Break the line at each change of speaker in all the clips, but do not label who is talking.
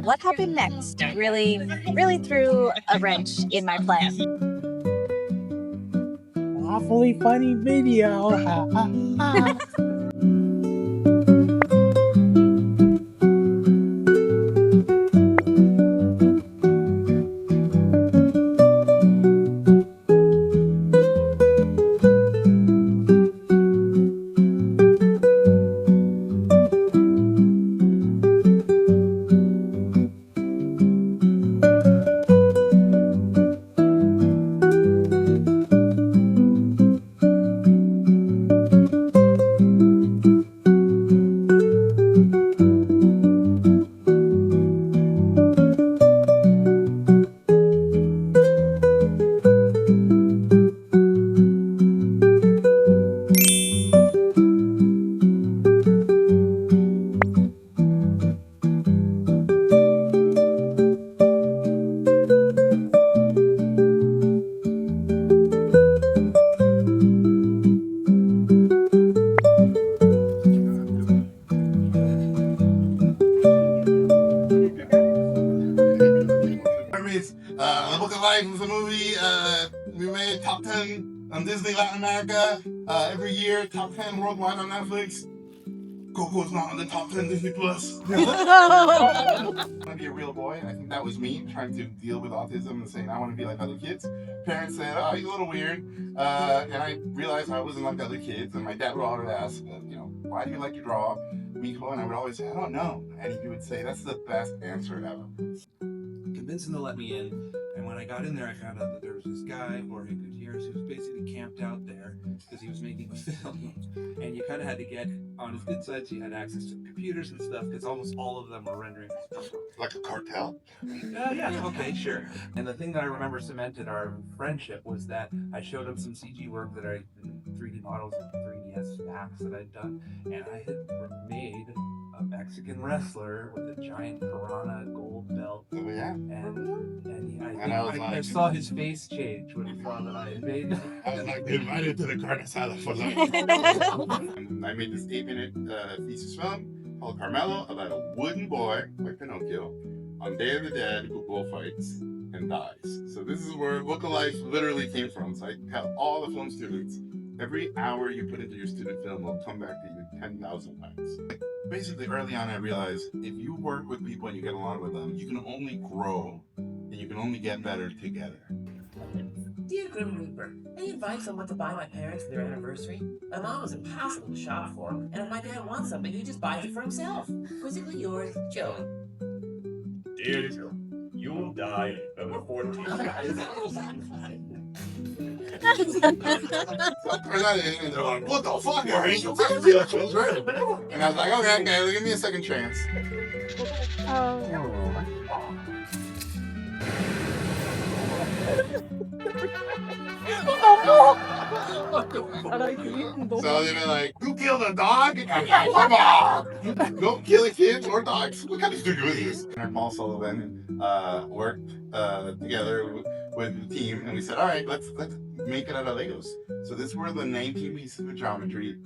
what happened next really threw a wrench in my plan.
Awfully funny video. Ha, ha, ha.
The Book of Life was a movie we made top 10 on Disney Latin America every year, top 10 worldwide on Netflix. Coco's not on the top 10 Disney Plus. I want to be a real boy. I think that was me trying to deal with autism and saying I want to be like other kids. Parents said, "Oh, you're a little weird," and I realized I wasn't like other kids. And my dad would always ask, "Why do you like to draw, Miko?" And I would always say, "I don't know." And he would say, "That's the best answer ever."
Convinced him to let me in, and when I got in there, I found out that there was this guy, Jorge Gutierrez, who was basically camped out there because he was making a film, and you kind of had to get on his good side so you had access to computers and stuff, because almost all of them were rendering
like a cartel.
Yeah, okay, sure. And the thing that I remember cemented our friendship was that I showed him some CG work that 3D models and 3DS maps that I'd done, and I had made a Mexican wrestler with a giant piranha gold belt.
Oh yeah.
And I saw his face change when he saw that I had made.
I was like invited to the carne asada for life. And I made this 8-minute thesis film called Carmelo about a wooden boy like Pinocchio on Day of the Dead who bullfights and dies. So this is where Book of Life literally came from. So I tell all the film students, every hour you put into your student film will come back to you 10,000 times. Basically, early on, I realized if you work with people and you get along with them, you can only grow and you can only get better together.
Dear Grim Reaper, any advice on what to buy my parents for their anniversary? My mom is impossible to shop for, and if my dad wants something, he just buys it for himself. Quizzically yours, Joe.
Dear Joe, you will die November 14th.
So I got in and they're like, "What the fuck, Harry? You feel like it's ready." And I was like, okay, give me a second chance. So they were like, "You killed a dog? Come on! Don't kill kids or dogs. What kind of stupidity is this?" And Paul Sullivan worked together with the team, and we said, "All right, let's make it out of Legos." So this were the 19 pieces of geometry.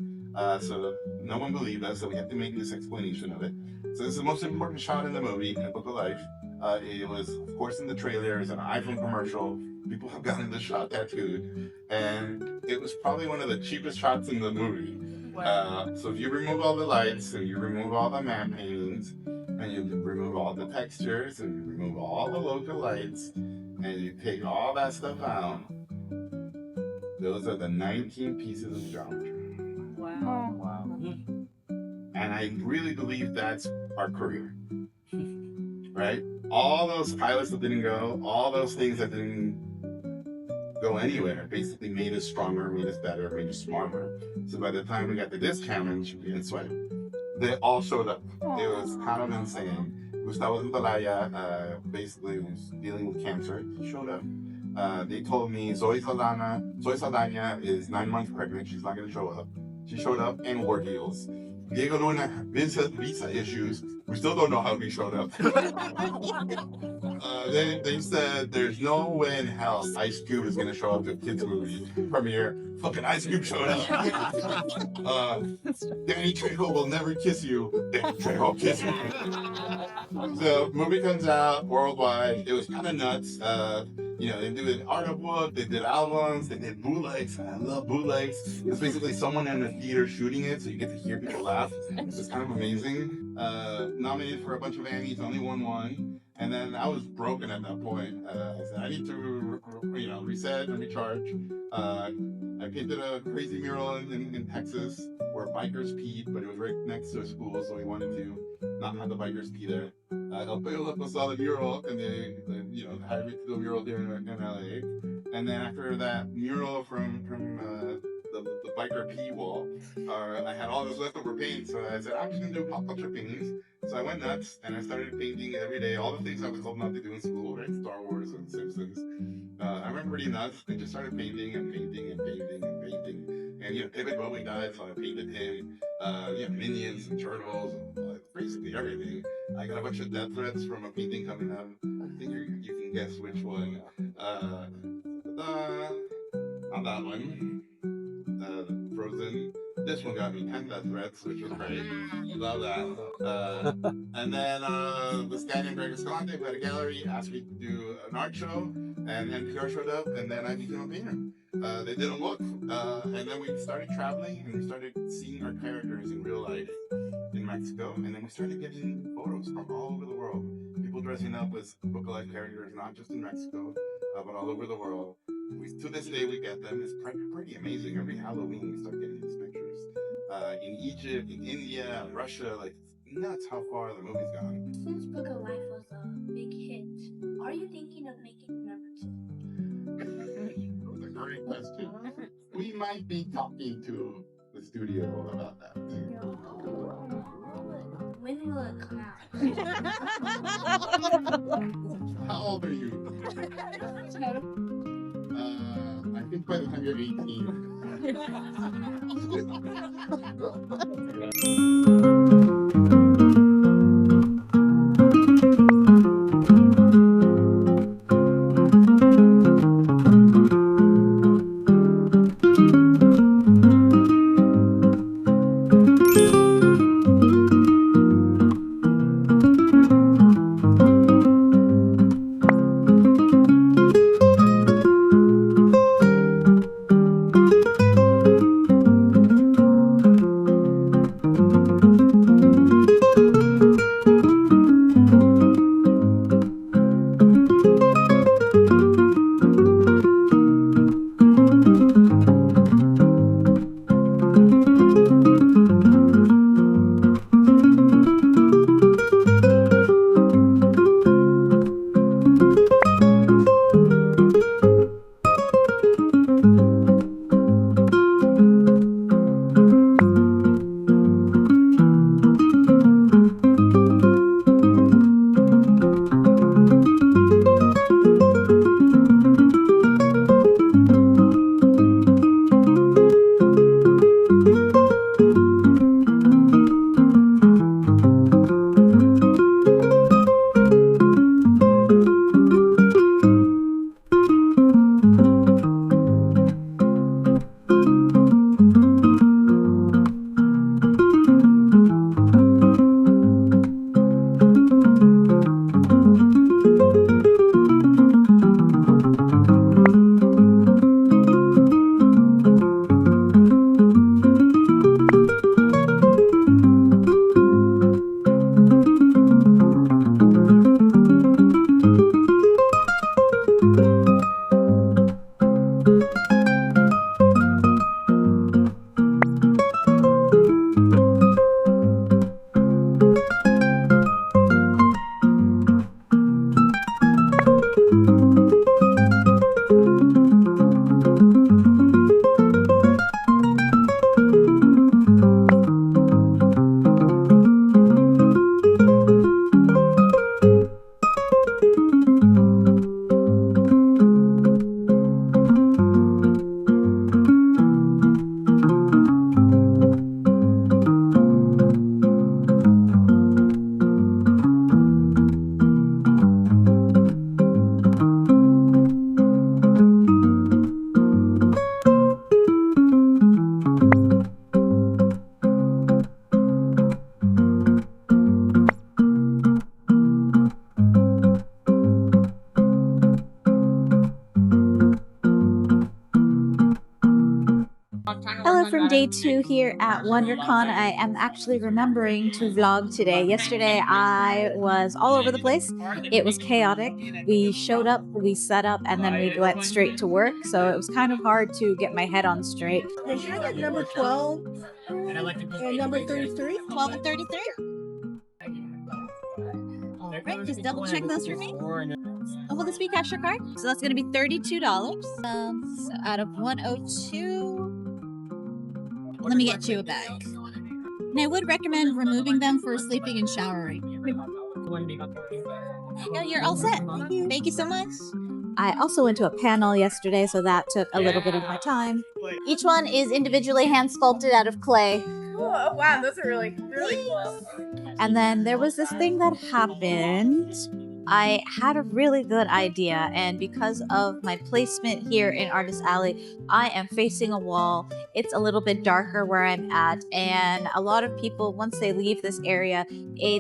So no one believed us, so we had to make this explanation of it. So this is the most important shot in the movie, in Book of Life. It was, of course, in the trailer. It's an iPhone commercial. People have gotten this shot tattooed, and it was probably one of the cheapest shots in the movie. So if you remove all the lights, and you remove all the map paintings, and you remove all the textures, and you remove all the local lights, and you take all that stuff out, those are the 19 pieces of geometry.
Wow.
And I really believe that's our career, right? All those pilots that didn't go, all those things that didn't go anywhere, basically made us stronger, made us better, made us smarter. So by the time we got to this challenge, we didn't sweat. They all showed up. It was kind of insane. Gustavo Santalaya basically was dealing with cancer. He showed up. They told me Zoe Saldana is 9 months pregnant. She's not going to show up. She showed up in war heels. Diego Luna visa issues. We still don't know how he showed up. They said there's no way in hell Ice Cube is gonna show up to a kids movie premiere. Fucking Ice Cube showed up. Danny Trejo will never kiss you. Danny Trejo kiss me. So movie comes out worldwide. It was kind of nuts. You know, they do an art book, they did albums, they did bootlegs. I love bootlegs. It's basically someone in the theater shooting it, so you get to hear people laugh. It's kind of amazing. Nominated for a bunch of Annies, only won one. And then I was broken at that point. I said, I need to, you know, reset and recharge. I painted a crazy mural in Texas where bikers peed, but it was right next to a school, so we wanted to not have the bikers pee there. El Pueblo saw the mural, and they you know, hired me to do a mural here in LA. And then after that mural from the biker pee wall, I had all this leftover paint, so I said, I'm just gonna do pop culture paintings. So I went nuts and I started painting every day, all the things I was told not to do in school, right? Star Wars and Simpsons. I went pretty nuts and just started painting and painting and painting and painting. And you know, David Bowie died, so I painted him. You know, Minions and Turtles, and basically everything. I got a bunch of death threats from a painting coming up. I think you can guess which one. On that one. Frozen. This one got me 10 death threats, which was great. Love that. And then this guy named Greg Escalante, who had a gallery, asked me to do an art show, and NPR showed up, and then I became a painter. They did a look, and then we started traveling, and we started seeing our characters in real life in Mexico, and then we started getting photos from all over the world. People dressing up as lookalike characters, not just in Mexico, but all over the world. To this day, we get them. It's pretty amazing. Every Halloween, we start getting these pictures. In Egypt, in India, Russia, like, it's nuts how far the movie's gone.
Since Book of Life was a big hit, are you thinking of making number 2?
That's a great question. We might be talking to the studio about that.
When will it come out?
How old are you? I think by the time you're 18.
on day 2 here at WonderCon. I am actually remembering to vlog today. Yesterday, I was all over the place. It was chaotic. We showed up, we set up, and then we went straight to work. So it was kind of hard to get my head on straight.
Can I get number 12 and number 33?
12 and 33. All right, just double check those for me. Oh, will this be cash or card? So that's going to be $32. So out of 102, let me get you a bag. And I would recommend removing them for sleeping and showering. Yeah, you're all set. Thank you so much. I also went to a panel yesterday, so that took a little bit of my time. Each one is individually hand sculpted out of clay.
Oh, wow, those are really cool.
And then there was this thing that happened. I had a really good idea, and because of my placement here in Artist Alley, I am facing a wall. It's a little bit darker where I'm at, and a lot of people, once they leave this area,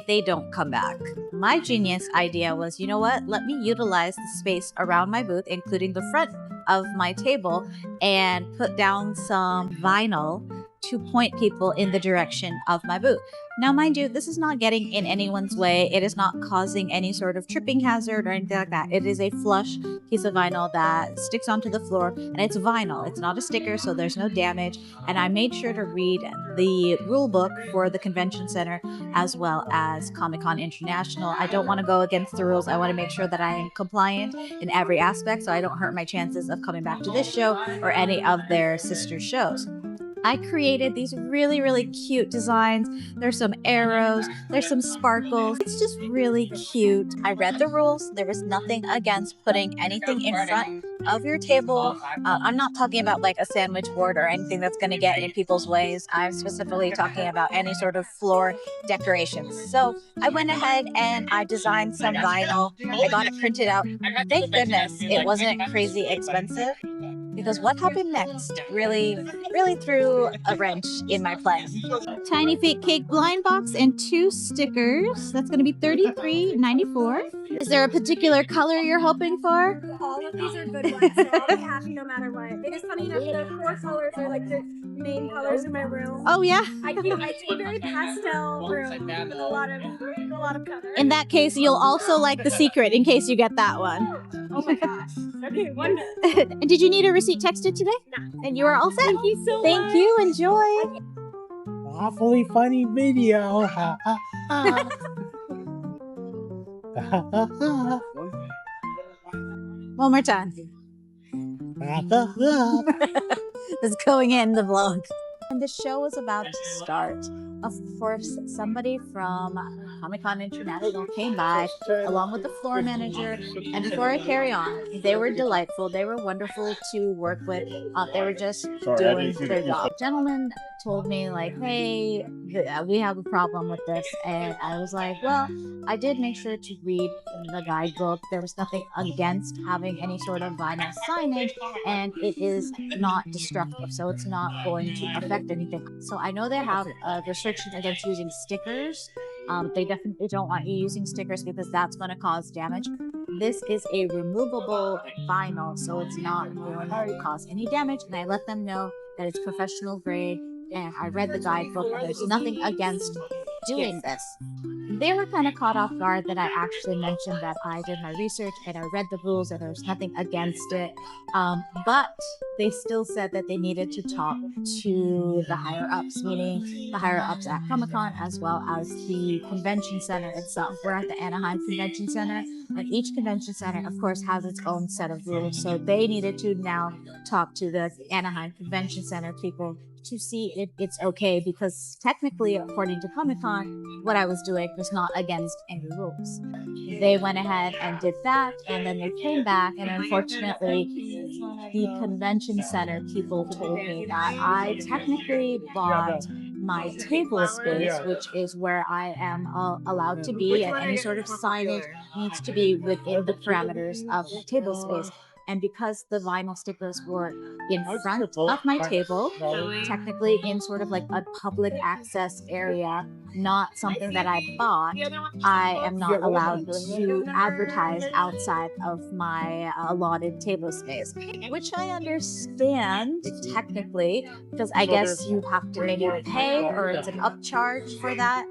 they don't come back. My genius idea was, you know what? Let me utilize the space around my booth, including the front of my table, and put down some vinyl to point people in the direction of my booth. Now, mind you, this is not getting in anyone's way. It is not causing any sort of tripping hazard or anything like that. It is a flush piece of vinyl that sticks onto the floor, and it's vinyl. It's not a sticker, so there's no damage. And I made sure to read the rule book for the convention center as well as Comic-Con International. I don't want to go against the rules. I want to make sure that I am compliant in every aspect so I don't hurt my chances of coming back to this show or any of their sister shows. I created these really, really cute designs. There's some arrows, there's some sparkles. It's just really cute. I read the rules. There was nothing against putting anything in front of your table. I'm not talking about like a sandwich board or anything that's going to get in people's ways. I'm specifically talking about any sort of floor decorations. So I went ahead and I designed some vinyl. I got it printed out. Thank goodness it wasn't crazy expensive, because what happened next really threw a wrench in my plan. Tiny Fake Cake blind box and 2 stickers. That's going to be $33.94. Is there a particular color you're hoping for?
All of these are good ones, so I'll be happy no matter what. It is funny enough, the 4 colors are like the main colors in my room.
Oh yeah?
It's a very pastel room with a lot of color.
In that case, you'll also like the secret in case you get that one.
Oh my gosh. Okay, wonderful.
And did you need a receipt texted today?
No.
And you are all set?
Thank you so much.
Thank you. Enjoy.
Awfully funny video. Ha, ha, ha. Ha, ha, ha.
One more time.
Ha, ha, ha.
It's going in the vlog. And the show was about to start. Of course, somebody from Comic-Con International came by along with the floor manager. And before I carry on, they were delightful. They were wonderful to work with. They were just doing their job. Gentlemen told me like, hey, we have a problem with this. And I was like, well, I did make sure to read the guidebook. There was nothing against having any sort of vinyl signage, and it is not destructive, so it's not going to affect anything. So I know they have a restriction against using stickers. They definitely don't want you using stickers because that's going to cause damage. This is a removable vinyl, so it's not going to cause any damage, and I let them know that it's professional grade, and I read the guidebook, and there's nothing against doing this. They were kind of caught off guard that I actually mentioned that I did my research and I read the rules and there's nothing against it. But they still said that they needed to talk to the higher ups, meaning the higher ups at Comic-Con as well as the convention center itself. We're at the Anaheim Convention Center, and each convention center, of course, has its own set of rules. So they needed to now talk to the Anaheim Convention Center people to see if it's okay, because technically, according to Comic-Con, what I was doing was not against any rules. They went ahead and did that, and then they came back, and unfortunately, the convention center people told me that I technically bought my table space, which is where I am allowed to be, and any sort of signage needs to be within the parameters of the table space. And because the vinyl stickers were in front of my table, technically in sort of like a public access area, not something that I bought, I am not allowed to advertise outside of my allotted table space, which I understand technically, because I guess you have to maybe pay or it's an upcharge for that,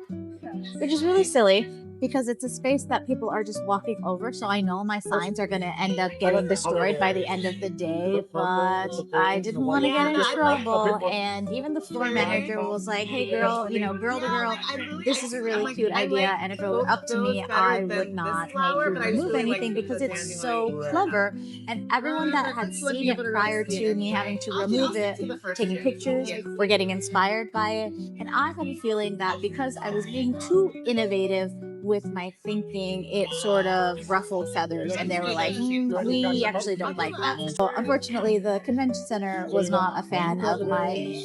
which is really silly because it's a space that people are just walking over. So I know my signs are going to end up getting destroyed by the end of the day, but I didn't want to get in trouble. And even the floor manager was like, hey, girl, you know, girl to girl, this is a really cute idea. And if it were up to me, I would not make you remove anything because it's so clever. And everyone that had seen it prior to me having to remove it, taking pictures, were getting inspired by it. And I had a feeling that because I was being too innovative with my thinking, it sort of ruffled feathers, and they were like, we actually don't like that. So unfortunately, the convention center was not a fan of my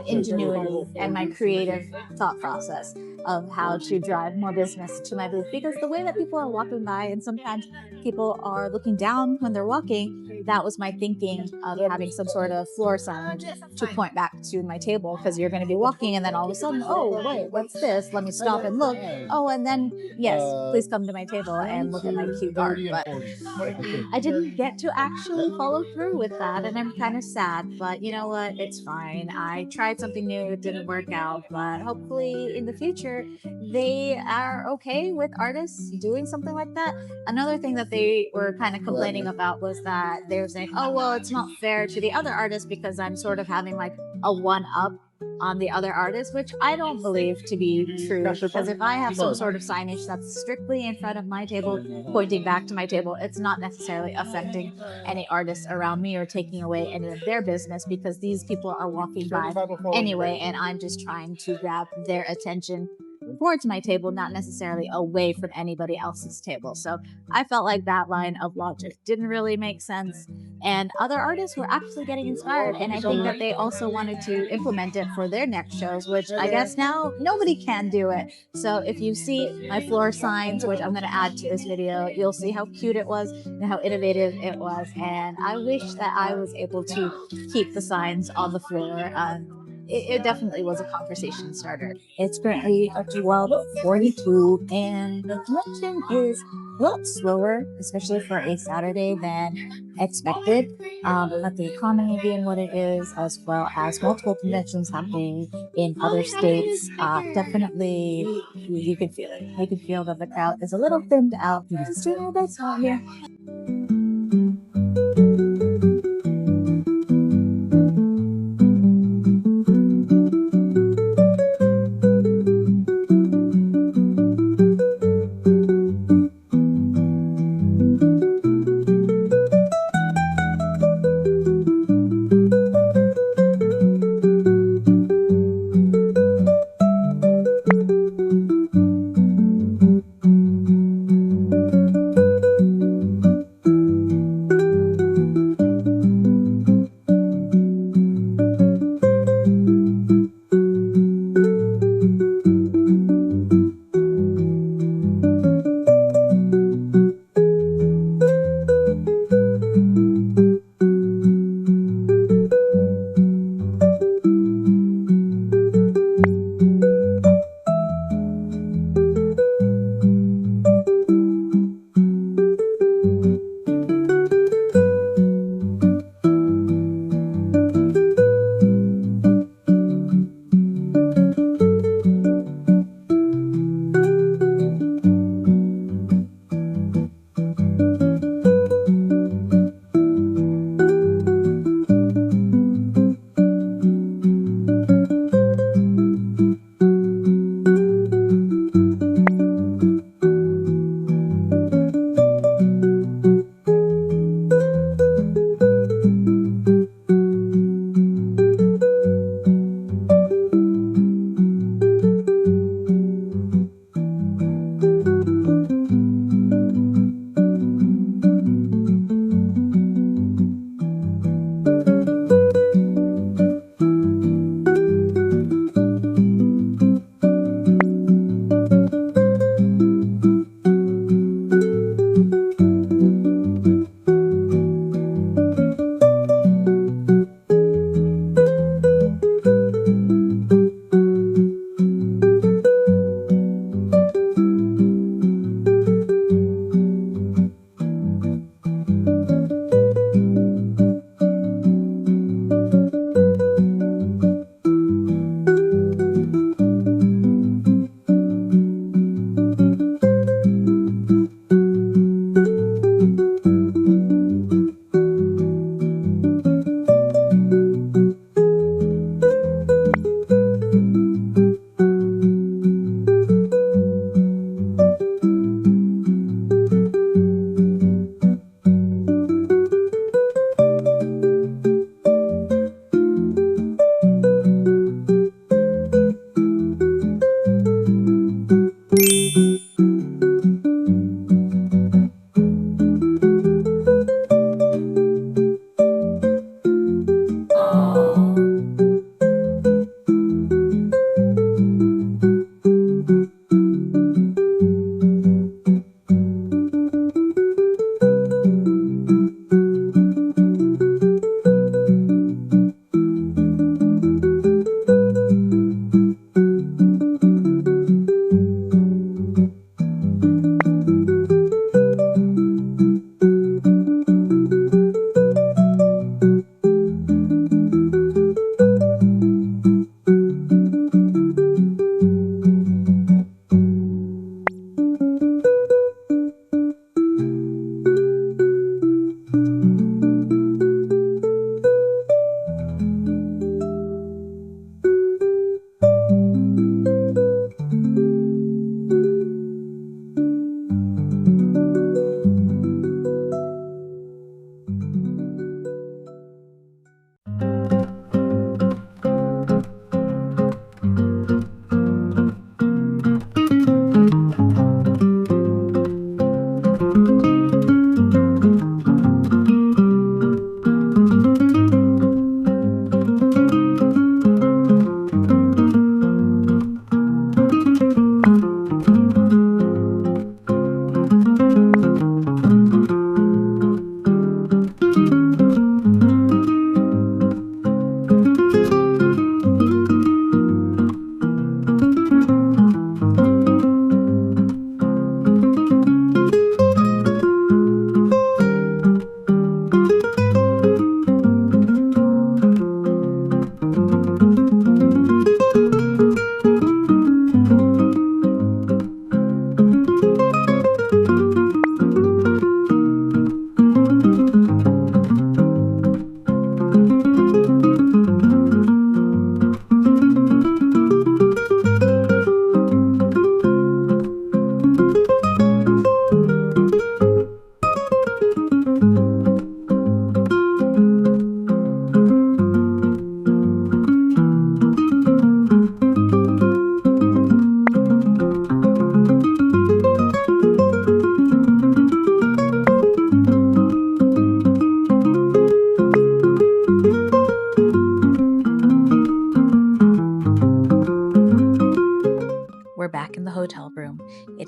ingenuity and my creative thought process of how to drive more business to my booth, because the way that people are walking by, and sometimes people are looking down when they're walking, that was my thinking of having some sort of floor signage to point back to my table, because you're going to be walking and then all of a sudden, oh wait, what's this? Let me stop and look. Oh, and then yes, please come to my table and look at my cute art. But I didn't get to actually follow through with that, and I'm kind of sad, but you know what, it's fine. I tried something new, it didn't work out, but hopefully in the future they are okay with artists doing something like that. Another thing that they were kind of complaining about was that they were saying, oh well, it's not fair to the other artists because I'm sort of having like a one-up on the other artists, which I don't believe to be true, because if I have some sort of signage that's strictly in front of my table, pointing back to my table, it's not necessarily affecting any artists around me or taking away any of their business, because these people are walking by anyway, and I'm just trying to grab their attention towards my table, not necessarily away from anybody else's table. So I felt like that line of logic didn't really make sense, and other artists were actually getting inspired, and I think that they also wanted to implement it for their next shows, which I guess now nobody can do it. So if you see my floor signs, which I'm going to add to this video, you'll see how cute it was and how innovative it was, and I wish that I was able to keep the signs on the floor. It definitely was a conversation starter. It's currently 12:42, and the convention is a lot slower, especially for a Saturday, than expected. But the economy being what it is, as well as multiple conventions happening in other states, definitely you can feel it. You can feel that the crowd is a little thinned out. Just doing our best out here.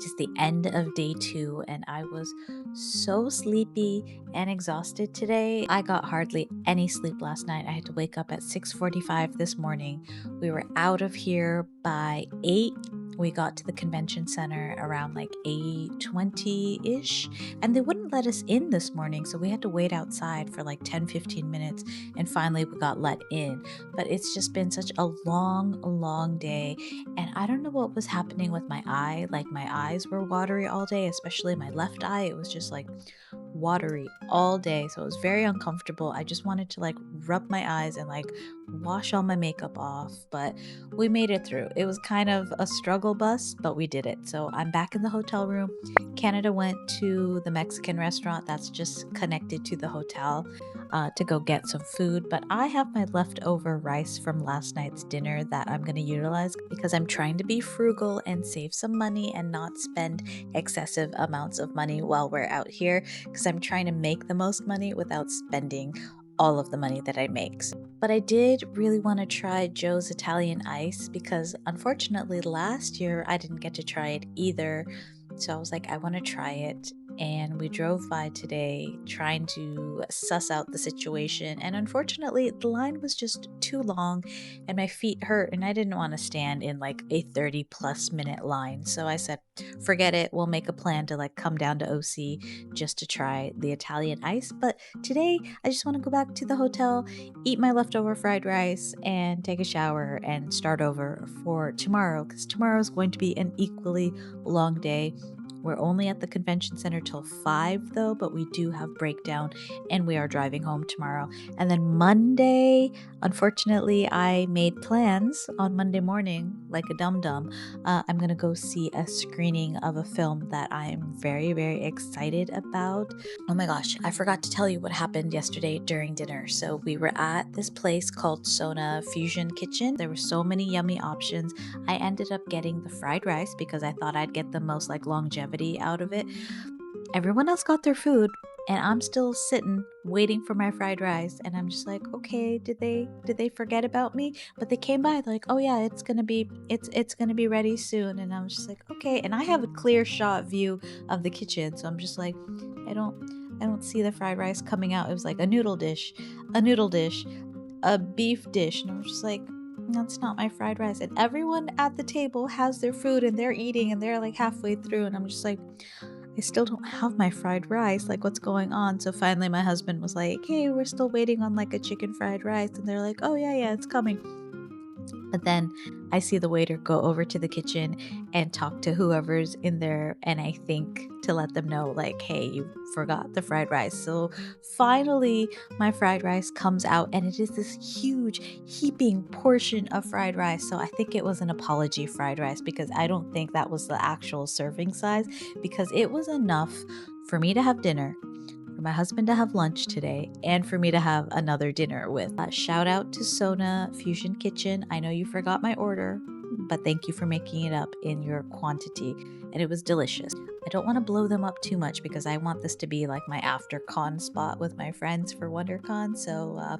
It is the end of day 2 and I was so sleepy and exhausted today. I got hardly any sleep last night. I had to wake up at 6:45 this morning. We were out of here by 8. We got to the convention center around like 8:20-ish, and they wouldn't let us in this morning, so we had to wait outside for like 10-15 minutes, and finally we got let in. But it's just been such a long day, and I don't know what was happening with my eye. Like, my eyes were watery all day, especially my left eye. It was just like watery all day, so it was very uncomfortable. I just wanted to like rub my eyes and like wash all my makeup off, but we made it through. It was kind of a struggle bus, but we did it. So I'm back in the hotel room. Canada went to the Mexican restaurant that's just connected to the hotel to go get some food, but I have my leftover rice from last night's dinner that I'm going to utilize because I'm trying to be frugal and save some money and not spend excessive amounts of money while we're out here, because I'm trying to make the most money without spending all of the money that I make. But I did really want to try Joe's Italian Ice because unfortunately last year I didn't get to try it either. So I was like, I want to try it. And we drove by today trying to suss out the situation. And unfortunately, the line was just too long and my feet hurt. And I didn't want to stand in like a 30+ minute line. So I said, forget it. We'll make a plan to like come down to OC just to try the Italian Ice. But today, I just want to go back to the hotel, eat my leftover fried rice, and take a shower and start over for tomorrow, because tomorrow is going to be an equally long day. We're only at the convention center till 5 though, but we do have breakdown and we are driving home tomorrow. And then Monday, unfortunately, I made plans on Monday morning like a dum-dum. I'm going to go see a screening of a film that I'm very excited about. Oh my gosh, I forgot to tell you what happened yesterday during dinner. So we were at this place called Sona Fusion Kitchen. There were so many yummy options. I ended up getting the fried rice because I thought I'd get the most like longevity out of it. Everyone else got their food and I'm still sitting waiting for my fried rice, and I'm just like, okay, did they forget about me? But they came by like, oh yeah, it's gonna be ready soon. And I was just like, okay. And I have a clear shot view of the kitchen, so I'm just like, I don't see the fried rice coming out. It was like a noodle dish, a beef dish, and I was just like, that's not my fried rice. And everyone at the table has their food and they're eating and they're like halfway through, and I'm just like, I still don't have my fried rice. Like, what's going on? So finally my husband was like, hey, we're still waiting on like a chicken fried rice. And they're like, oh yeah, it's coming. But then I see the waiter go over to the kitchen and talk to whoever's in there, and I think to let them know like, hey, you forgot the fried rice. So finally my fried rice comes out, and it is this huge heaping portion of fried rice. So I think it was an apology fried rice, because I don't think that was the actual serving size, because it was enough for me to have dinner, for my husband to have lunch today, and for me to have another dinner with. Shout out to Sona Fusion Kitchen. I know you forgot my order, but thank you for making it up in your quantity, and it was delicious. I don't want to blow them up too much because I want this to be like my after con spot with my friends for WonderCon. So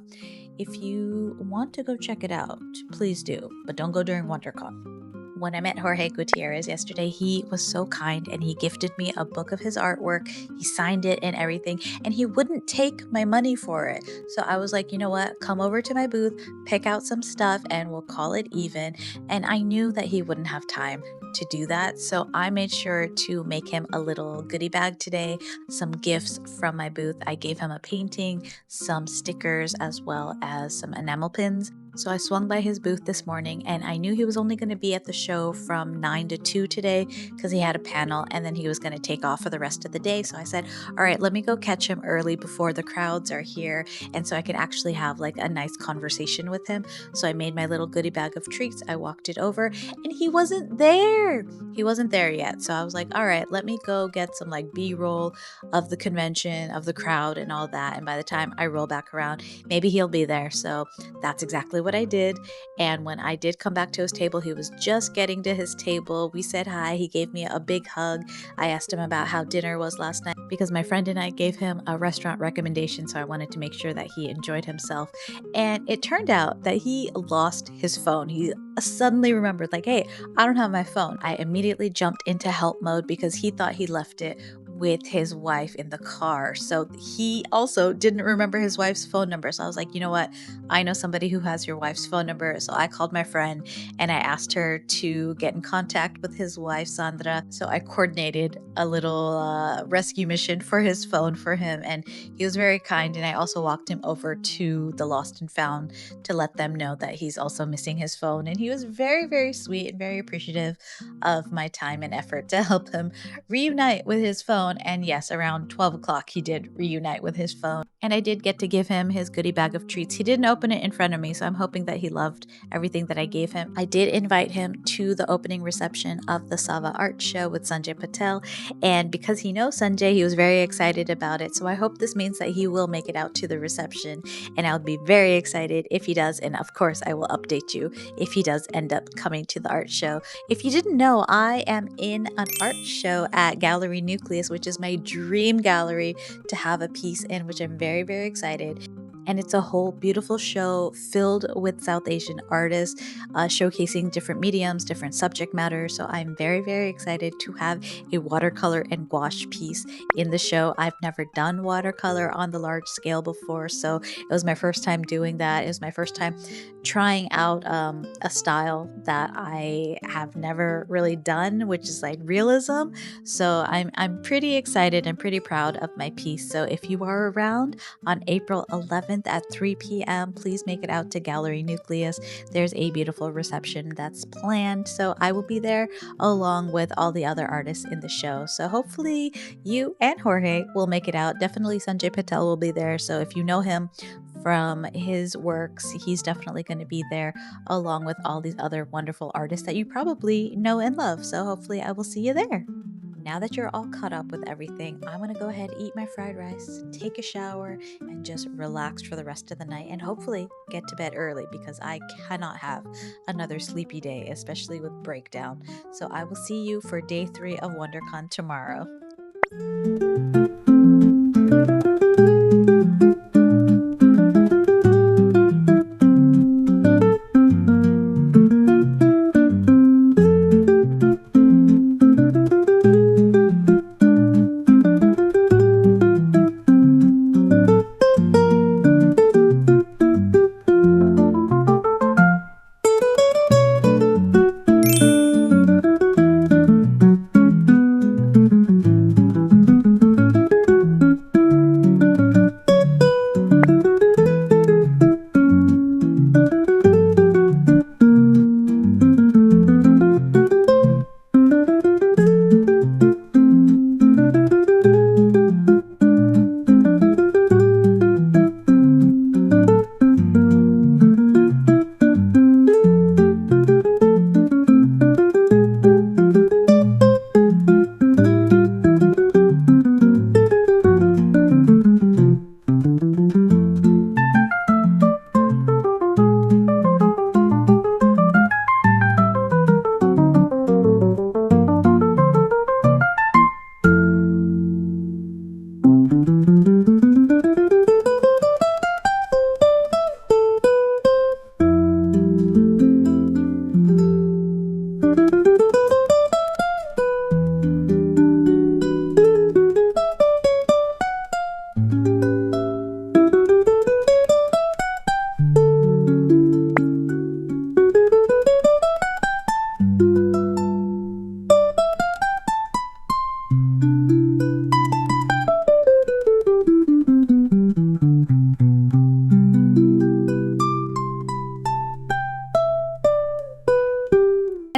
if you want to go check it out, please do, but don't go during WonderCon. When I met Jorge Gutierrez yesterday, he was so kind and he gifted me a book of his artwork. He signed it and everything, and he wouldn't take my money for it. So I was like, you know what? Come over to my booth, pick out some stuff, and we'll call it even. And I knew that he wouldn't have time to do that, so I made sure to make him a little goodie bag today, some gifts from my booth. I gave him a painting, some stickers, as well as some enamel pins. So I swung by his booth this morning, and I knew he was only going to be at the show from 9 to 2 today because he had a panel, and then he was going to take off for the rest of the day. So I said, all right, let me go catch him early before the crowds are here, and so I could actually have like a nice conversation with him. So I made my little goodie bag of treats. I walked it over, and he wasn't there. He wasn't there yet. So I was like, all right, let me go get some like B-roll of the convention, of the crowd and all that. And by the time I roll back around, maybe he'll be there. So that's exactly what I did. And when I did come back to his table, he was just getting to his table. We said hi. He gave me a big hug. I asked him about how dinner was last night because my friend and I gave him a restaurant recommendation, so I wanted to make sure that he enjoyed himself. And it turned out that he lost his phone. He suddenly remembered, like, hey, I don't have my phone. I immediately jumped into help mode because he thought he left it with his wife in the car. So he also didn't remember his wife's phone number. So I was like, you know what? I know somebody who has your wife's phone number. So I called my friend and I asked her to get in contact with his wife, Sandra. So I coordinated a little rescue mission for his phone for him. And he was very kind. And I also walked him over to the Lost and Found to let them know that he's also missing his phone. And he was very, very sweet and very appreciative of my time and effort to help him reunite with his phone. And yes, around 12 o'clock, he did reunite with his phone. And I did get to give him his goodie bag of treats. He didn't open it in front of me, so I'm hoping that he loved everything that I gave him. I did invite him to the opening reception of the Sava Art Show with Sanjay Patel. And because he knows Sanjay, he was very excited about it. So I hope this means that he will make it out to the reception. And I'll be very excited if he does. And of course, I will update you if he does end up coming to the art show. If you didn't know, I am in an art show at Gallery Nucleus, which is my dream gallery to have a piece in, which I'm very, very excited. And it's a whole beautiful show filled with South Asian artists, showcasing different mediums, different subject matter. So I'm very, very excited to have a watercolor and gouache piece in the show. I've never done watercolor on the large scale before, so it was my first time doing that. It was my first time trying out a style that I have never really done, which is like realism. So I'm pretty excited and pretty proud of my piece. So if you are around on April 11th, at 3 p.m. please make it out to Gallery Nucleus. There's a beautiful reception that's planned, so I will be there along with all the other artists in the show. So hopefully you and Jorge will make it out. Definitely Sanjay Patel will be there, so if you know him from his works, he's definitely going to be there along with all these other wonderful artists that you probably know and love. So hopefully I will see you there. Now that you're all caught up with everything, I'm going to go ahead, eat my fried rice, take a shower, and just relax for the rest of the night and hopefully get to bed early because I cannot have another sleepy day, especially with breakdown. So I will see you for day 3 of WonderCon tomorrow.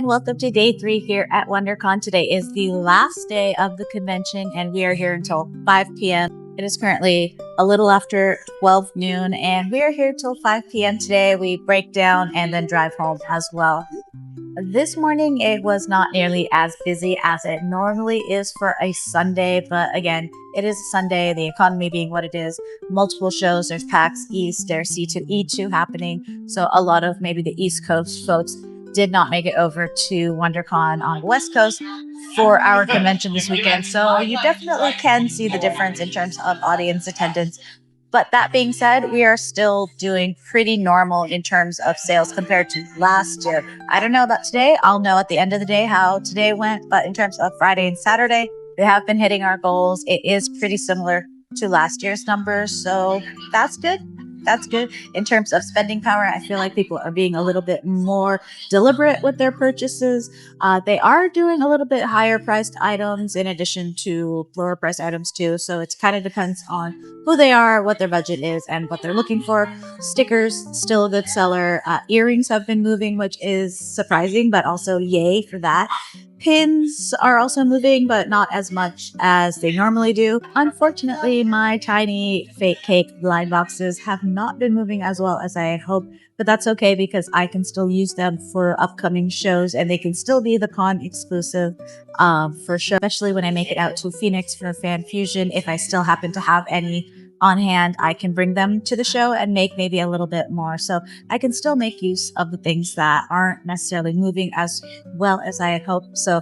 Welcome to day 3 here at WonderCon. Today is the last day of the convention and we are here until 5 p.m. It is currently a little after 12 noon and we are here till 5 p.m. today. We break down and then drive home as well. This morning, it was not nearly as busy as it normally is for a Sunday, but again, it is a Sunday, the economy being what it is, multiple shows, there's PAX East, there's C2E2 happening, so a lot of maybe the East Coast folks did not make it over to WonderCon on the West Coast for our convention this weekend, so you definitely can see the difference in terms of audience attendance. But that being said, we are still doing pretty normal in terms of sales compared to last year. I don't know about today. I'll know at the end of the day how today went. But in terms of Friday and Saturday, we have been hitting our goals. It is pretty similar to last year's numbers. So that's good. That's good. In terms of spending power, I feel like people are being a little bit more deliberate with their purchases. They are doing a little bit higher priced items in addition to lower priced items too. So it kind of depends on who they are, what their budget is, and what they're looking for. Stickers, still a good seller. Earrings have been moving, which is surprising, but also yay for that. Pins are also moving, but not as much as they normally do. Unfortunately, my tiny fake cake blind boxes have not been moving as well as I had hoped, but that's okay because I can still use them for upcoming shows and they can still be the con exclusive for sure, especially when I make it out to Phoenix for Fan Fusion. If I still happen to have any on hand, I can bring them to the show and make maybe a little bit more. So I can still make use of the things that aren't necessarily moving as well as I had hoped. So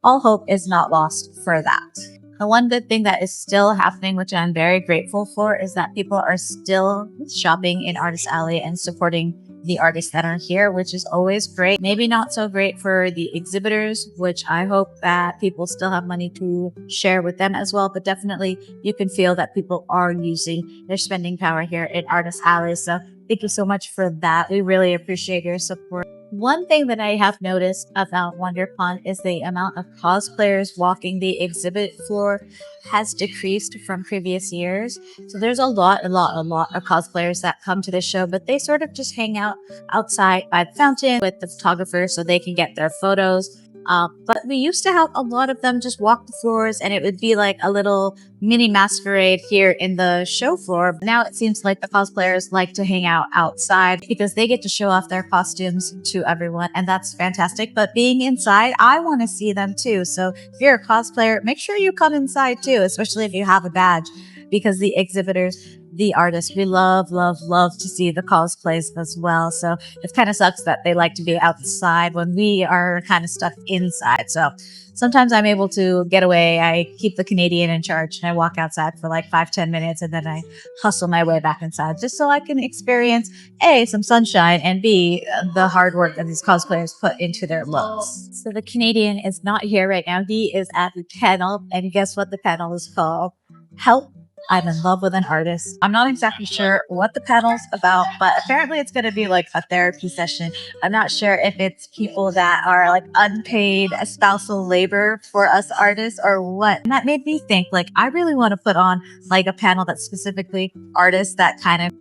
all hope is not lost for that. The one good thing that is still happening, which I'm very grateful for, is that people are still shopping in Artist Alley and supporting the artists that are here, which is always great. Maybe not so great for the exhibitors, which I hope that people still have money to share with them as well. But definitely you can feel that people are using their spending power here in Artist Alley. So thank you so much for that. We really appreciate your support. One thing that I have noticed about WonderCon is the amount of cosplayers walking the exhibit floor has decreased from previous years. So there's a lot of cosplayers that come to the show, but they sort of just hang out outside by the fountain with the photographers so they can get their photos. But we used to have a lot of them just walk the floors and it would be like a little mini masquerade here in the show floor. Now it seems like the cosplayers like to hang out outside because they get to show off their costumes to everyone and that's fantastic. But being inside, I want to see them too. So if you're a cosplayer, make sure you come inside too, especially if you have a badge, because the exhibitors, the artists, we love to see the cosplays as well. So it kind of sucks that they like to be outside when we are kind of stuck inside. So sometimes I'm able to get away. I keep the Canadian in charge and I walk outside for like 5-10 minutes and then I hustle my way back inside just so I can experience A, some sunshine, and B, the hard work that these cosplayers put into their looks. So the Canadian is not here right now. He is at the panel, and guess what the panel is called? Help, I'm in love with an artist. I'm not exactly sure what the panel's about, but apparently it's going to be like a therapy session. I'm not sure if it's people that are like unpaid spousal labor for us artists or what. And that made me think, like, I really want to put on like a panel that's specifically artists that kind of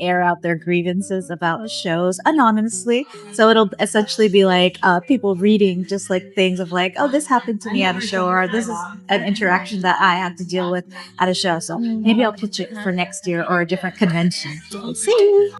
air out their grievances about shows anonymously. So it'll essentially be like people reading just like things of like, oh, this happened to me at a show, or this is an interaction that I had to deal with at a show. So maybe I'll pitch it for next year or a different convention. We'll see.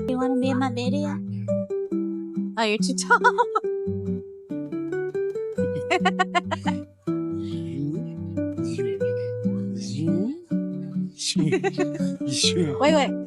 You want to be in my video? Oh, you're too tall. Wait.